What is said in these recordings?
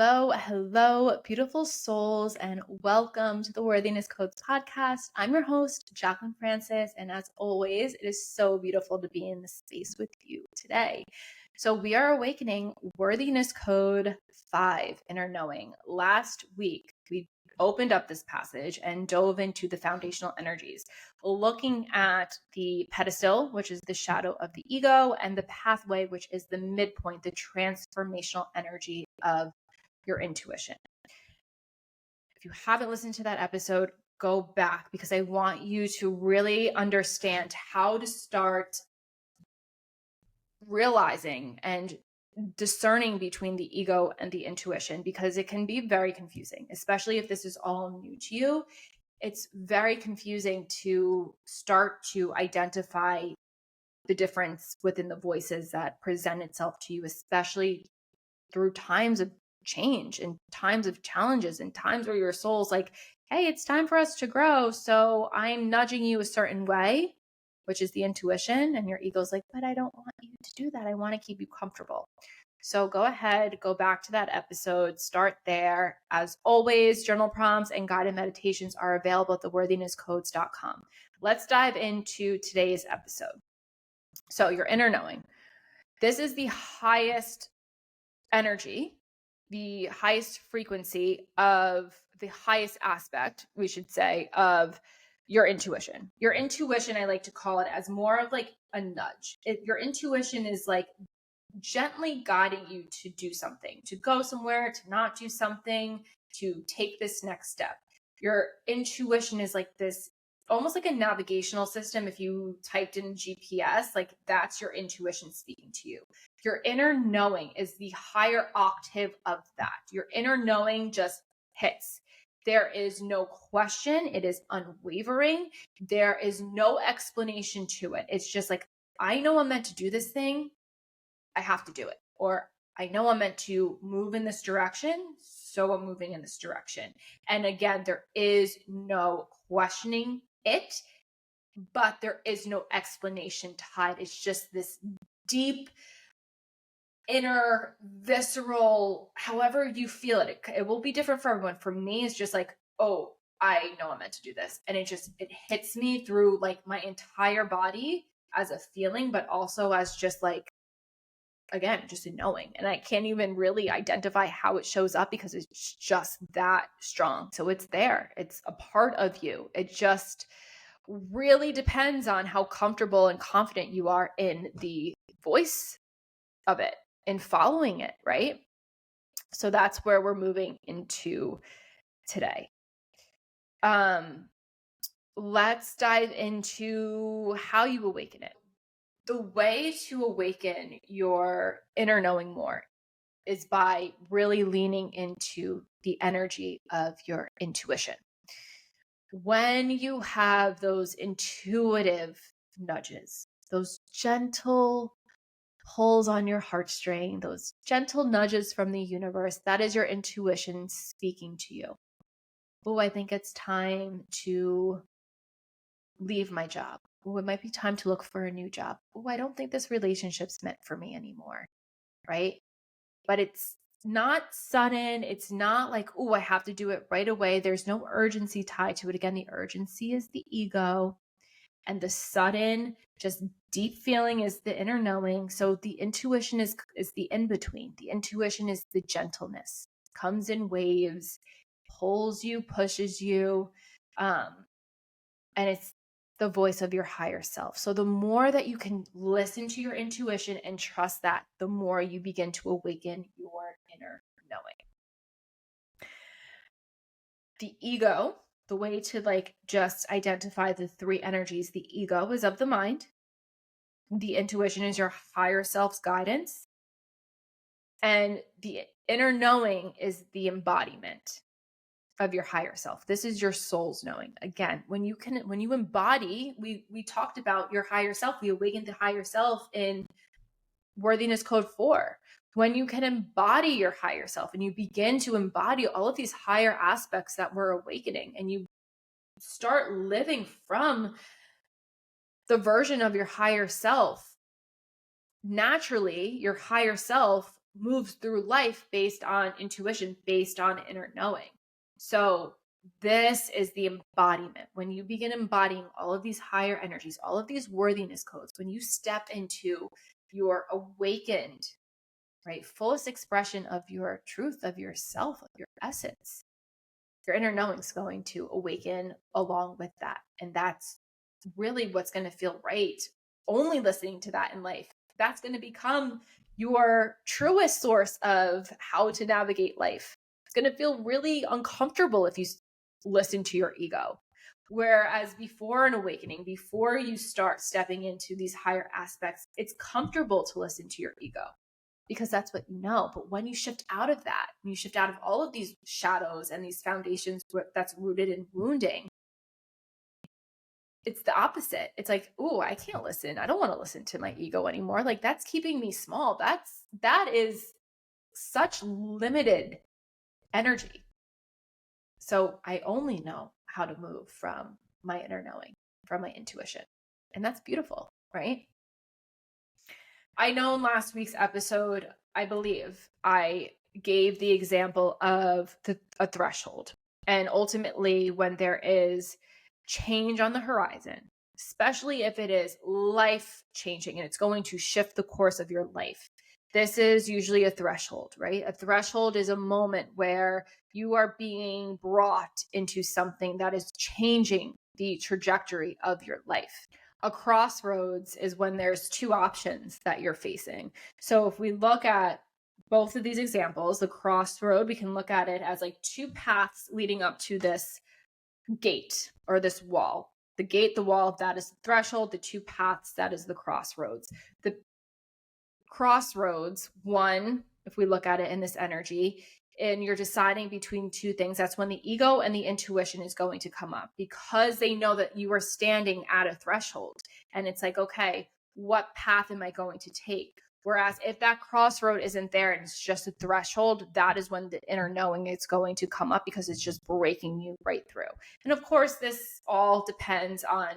Hello, beautiful souls, and welcome to the Worthiness Codes podcast. I'm your host, Jaclyn Francis, and as always, it is so beautiful to be in this space with you today. So we are awakening Worthiness Code 5, Inner Knowing. Last week, we opened up this passage and dove into the foundational energies, looking at the pedestal, which is the shadow of the ego, and the pathway, which is the midpoint, the transformational energy of your intuition. If you haven't listened to that episode, go back because I want you to really understand how to start realizing and discerning between the ego and the intuition, because it can be very confusing, especially if this is all new to you. It's very confusing to start to identify the difference within the voices that present itself to you, especially through times of change and times of challenges and times where your soul's like, hey, it's time for us to grow. So I'm nudging you a certain way, which is the intuition. And your ego's like, but I don't want you to do that. I want to keep you comfortable. So go ahead, go back to that episode, start there. As always, journal prompts and guided meditations are available at theworthinesscodes.com. Let's dive into today's episode. So your inner knowing. This is the highest energy, the highest frequency of the highest aspect, we should say, of your intuition. Your intuition, I like to call it as more of like a nudge. Your intuition is like gently guiding you to do something, to go somewhere, to not do something, to take this next step. Your intuition is like this, almost like a navigational system. If you typed in GPS, like that's your intuition speaking to you. Your inner knowing is the higher octave of that. Your inner knowing just hits. There is no question. It is unwavering. There is no explanation to it. It's just like, I know I'm meant to do this thing. I have to do it. Or I know I'm meant to move in this direction, so I'm moving in this direction. And again, there is no questioning it, but there is no explanation tied. It's just this deep, inner, visceral, however you feel it. It will be different for everyone. For me, it's just like, oh, I know I'm meant to do this. And it hits me through like my entire body as a feeling, but also as just like, again, just a knowing. And I can't even really identify how it shows up because it's just that strong. So it's there. It's a part of you. It just really depends on how comfortable and confident you are in the voice of it and following it, right? So that's where we're moving into today. Let's dive into how you awaken it. The way to awaken your inner knowing more is by really leaning into the energy of your intuition. When you have those intuitive nudges, those gentle pulls on your heartstring, those gentle nudges from the universe, that is your intuition speaking to you. Oh, I think it's time to leave my job. Oh, it might be time to look for a new job. Oh, I don't think this relationship's meant for me anymore, right? But it's not sudden. It's not like, oh, I have to do it right away. There's no urgency tied to it. Again, the urgency is the ego, and the sudden, just deep feeling is the inner knowing. So the intuition is the in-between. The intuition is the gentleness. Comes in waves, pulls you, pushes you, and it's the voice of your higher self. So the more that you can listen to your intuition and trust that, the more you begin to awaken your inner knowing. The ego, the way to like just identify the three energies, the ego is of the mind. The intuition is your higher self's guidance. And the inner knowing is the embodiment of your higher self. This is your soul's knowing. Again, when you embody, we talked about your higher self. We awakened the higher self in Worthiness Code 4. When you can embody your higher self and you begin to embody all of these higher aspects that we're awakening, and you start living from the version of your higher self, naturally, your higher self moves through life based on intuition, based on inner knowing. So this is the embodiment. When you begin embodying all of these higher energies, all of these worthiness codes, when you step into your awakened, right, fullest expression of your truth, of yourself, of your essence, your inner knowing is going to awaken along with that. And that's really what's going to feel right. Only listening to that in life, that's going to become your truest source of how to navigate life. It's going to feel really uncomfortable if you listen to your ego. Whereas before an awakening, before you start stepping into these higher aspects, it's comfortable to listen to your ego because that's what you know. But when you shift out of that, when you shift out of all of these shadows and these foundations that's rooted in wounding, it's the opposite. It's like, oh, I can't listen. I don't want to listen to my ego anymore. Like that's keeping me small. That is such limited energy. So I only know how to move from my inner knowing, from my intuition. And that's beautiful, right? I know in last week's episode, I believe I gave the example of a threshold. And ultimately, when there is change on the horizon, especially if it is life changing and it's going to shift the course of your life, this is usually a threshold, right? A threshold is a moment where you are being brought into something that is changing the trajectory of your life. A crossroads is when there's two options that you're facing. So if we look at both of these examples, the crossroad, we can look at it as like two paths leading up to this gate or this wall. The gate, the wall, that is the threshold. The two paths, that is the crossroads. The crossroads, one, if we look at it in this energy, and you're deciding between two things, that's when the ego and the intuition is going to come up because they know that you are standing at a threshold. And it's like, okay, what path am I going to take? Whereas if that crossroad isn't there and it's just a threshold, that is when the inner knowing is going to come up because it's just breaking you right through. And of course, this all depends on,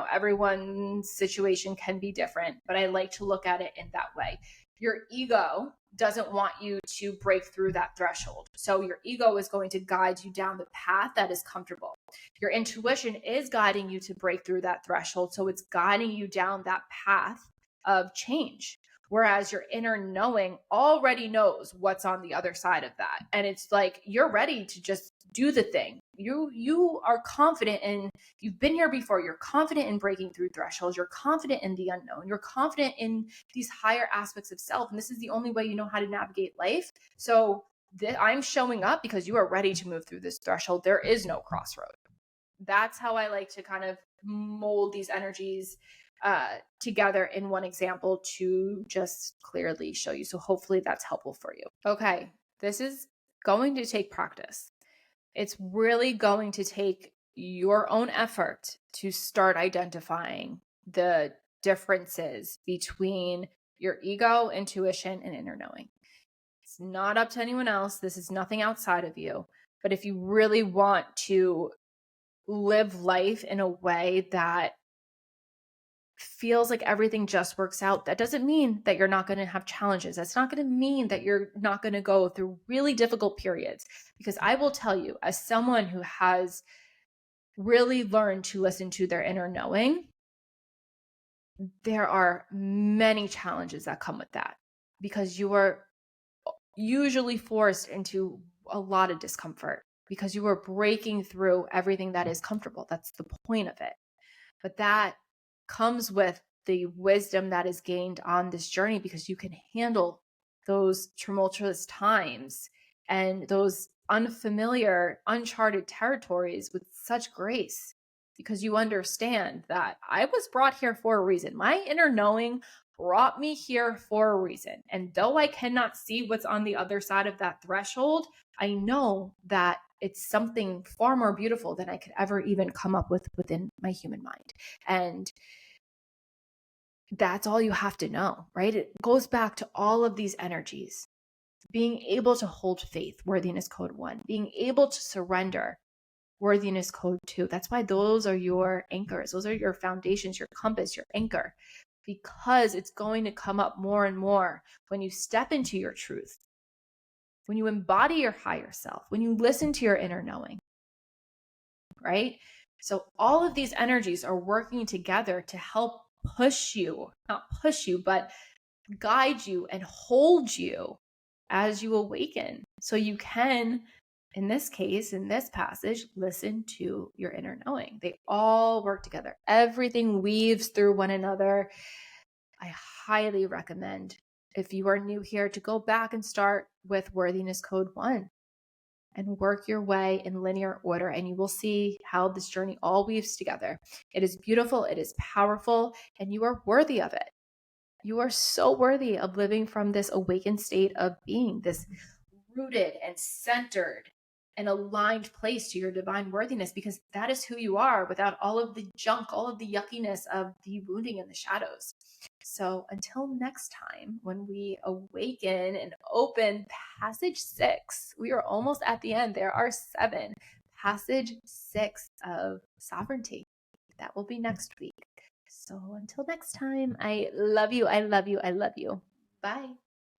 everyone's situation can be different, but I like to look at it in that way. Your ego doesn't want you to break through that threshold. So your ego is going to guide you down the path that is comfortable. Your intuition is guiding you to break through that threshold. So it's guiding you down that path of change. Whereas your inner knowing already knows what's on the other side of that. And it's like, you're ready to just do the thing. You are confident in, you've been here before. You're confident in breaking through thresholds. You're confident in the unknown. You're confident in these higher aspects of self. And this is the only way you know how to navigate life. So I'm showing up because you are ready to move through this threshold. There is no crossroad. That's how I like to kind of mold these energies together in one example to just clearly show you. So hopefully that's helpful for you. Okay, this is going to take practice. It's really going to take your own effort to start identifying the differences between your ego, intuition, and inner knowing. It's not up to anyone else. This is nothing outside of you. But if you really want to live life in a way that feels like everything just works out, that doesn't mean that you're not going to have challenges. That's not going to mean that you're not going to go through really difficult periods. Because I will tell you, as someone who has really learned to listen to their inner knowing, there are many challenges that come with that because you are usually forced into a lot of discomfort because you are breaking through everything that is comfortable. That's the point of it. But that comes with the wisdom that is gained on this journey because you can handle those tumultuous times and those unfamiliar, uncharted territories with such grace because you understand that I was brought here for a reason. My inner knowing brought me here for a reason. And though I cannot see what's on the other side of that threshold, I know that it's something far more beautiful than I could ever even come up with within my human mind. And that's all you have to know, right? It goes back to all of these energies. Being able to hold faith, Worthiness Code 1, being able to surrender, Worthiness Code 2. That's why those are your anchors. Those are your foundations, your compass, your anchor. because it's going to come up more and more when you step into your truth, when you embody your higher self, when you listen to your inner knowing, right? So all of these energies are working together to help push you, not push you, but guide you and hold you as you awaken. So you can, in this case, in this passage, listen to your inner knowing. They all work together. Everything weaves through one another. I highly recommend, if you are new here, to go back and start with Worthiness Code 1 and work your way in linear order, and you will see how this journey all weaves together. It is beautiful, it is powerful, and you are worthy of it. You are so worthy of living from this awakened state of being, this rooted and centered and aligned place to your divine worthiness, because that is who you are without all of the junk, all of the yuckiness of the wounding in the shadows. So until next time, when we awaken and open passage 6, we are almost at the end. There are 7. Passage 6 of sovereignty. That will be next week. So until next time, I love you. I love you. I love you. Bye.